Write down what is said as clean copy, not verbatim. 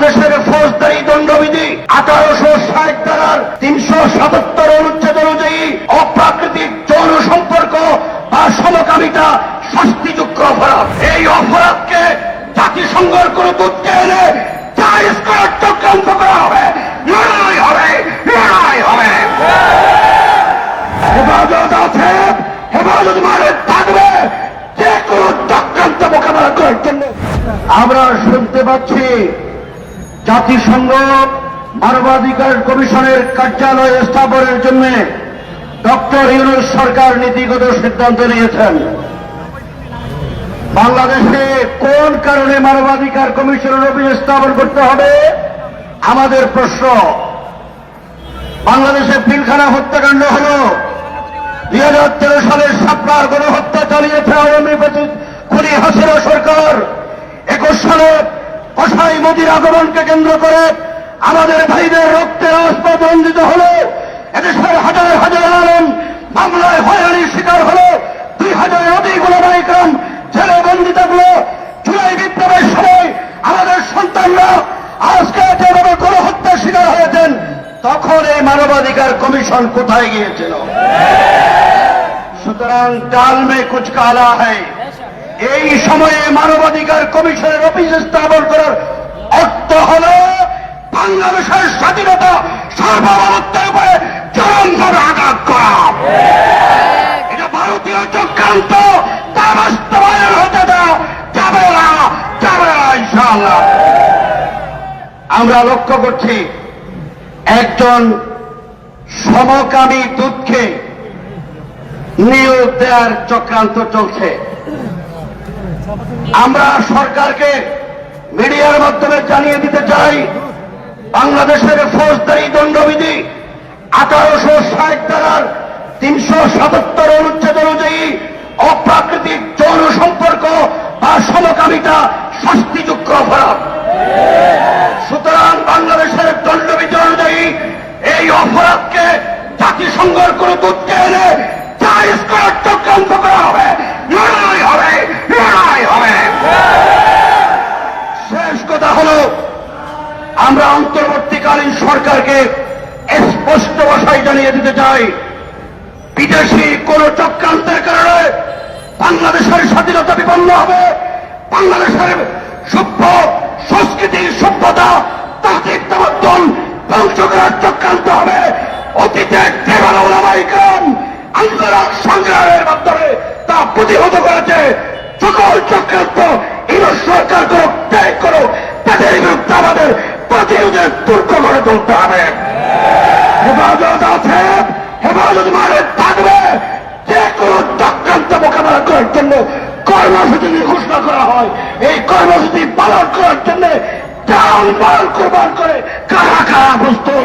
বাংলাদেশের ফৌজদারি দণ্ডবিধি 1860 ধারার 377 অনুচ্ছেদ অনুযায়ী অপ্রাকৃতিক যৌন সম্পর্ক বা সমকামিতা শাস্তিযোগ্য অপরাধ। এই অপরাধকে জাতিসংঘের কোন দূতকে এনে জায়েজ করার চক্রান্ত করা হবে। লড়াই হবে, লড়াই হবে। হেফাজত আছে, হেফাজত মানে থাকবে যে কোনো চক্রান্ত মোকাবেলা করার জন্য। আমরা শুনতে পাচ্ছি জাতিসংঘ মানবাধিকার কমিশনের কার্যালয় স্থাপনের জন্য ডক্টর ইউনূস সরকার নীতিগত সিদ্ধান্ত নিয়েছেন। বাংলাদেশে কোন কারণে মানবাধিকার কমিশনের অফিস স্থাপন করতে হবে আমাদের প্রশ্ন। বাংলাদেশে পিলখানা হত্যাকাণ্ড হল 2013 সালের শাপলার গণহত্যা চালিয়েছে আওয়ামী খুনি হাসিনা সরকার। 21 সালে কসাই মোদির আগমনকে কেন্দ্র করে আমাদের ভাইদের রক্তের রাজপথ রঞ্জিত হল। এদেশের হাজার হাজার আলেম মামলায় হয়রানির শিকার হল। 2000 অধিক ওলামা ইকরাম ছেলে বন্দী থাকলো। জুলাই বিপ্লবের সময় আমাদের সন্তানরা আজকে যেভাবে গণহত্যার শিকার হয়েছেন, তখন এই মানবাধিকার কমিশন কোথায় গিয়েছিল? সুতরাং ডাল মে কুচ কালা হ্যায়। এই সময়ে মানবাধিকার কমিশনের অফিস স্থাপন করার অর্থ হল বাংলাদেশের স্বাধীনতা সার্বভৌমত্বের উপরে চরমভাবে আঘাত করা। এটা ভারতীয় চক্রান্ত, তা বাস্তবায়ন হতে দেওয়া যাবে না, যাবে না ইনশাআল্লাহ। আমরা লক্ষ্য করছি একজন সমকামী দূতকে নিয়োগ দেওয়ার চক্রান্ত চলছে। আমরা সরকারকে মিডিয়ার মাধ্যমে জানিয়ে দিতে চাই, বাংলাদেশের ফৌজদারি দণ্ডবিধি 1860 ধারার 377 অনুচ্ছেদ অনুযায়ী অপ্রাকৃতিক যৌন সম্পর্ক বা সমকামিতা শাস্তিযোগ্য অপরাধ। সুতরাং বাংলাদেশের দণ্ডবিধি অনুযায়ী এই অপরাধকে জাতিসংঘের কোন দূতকে এনে জায়েজ করার চক্রান্ত করা হবে। লড়াই হবে, লড়াই হবে। শেষ কথা হল, আমরা অন্তর্বর্তীকালীন সরকারকে স্পষ্ট ভাষায় জানিয়ে দিতে চাই, বিদেশি কোন চক্রান্তের কারণে বাংলাদেশের স্বাধীনতা বিপন্ন হবে। বাংলাদেশের সভ্য সংস্কৃতি, সভ্যতা, তাহতিক তামাদ্দুন ধ্বংস করার চক্রান্ত হবে। অতীতের দেওয়ান ওলামা ইকরাম আন্দোলন সংগ্রামের মাধ্যমে তা প্রতিহত করেছে। সকল চক্রান্ত ইউনূস সরকার করুক, ত্যাগ করুক, তাদের বিরুদ্ধে আমাদের প্রতিরোধের দুর্গ গড়ে তুলতে হবে। হেফাজত আছে, হেফাজত মানে থাকবে যে কোনো চক্রান্ত মোকাবেলা করার জন্য কর্মসূচি ঘোষণা করা হয়। এই কর্মসূচি পালন করার জন্য জান মাল কোরবান করে কারা কারা প্রস্তুত।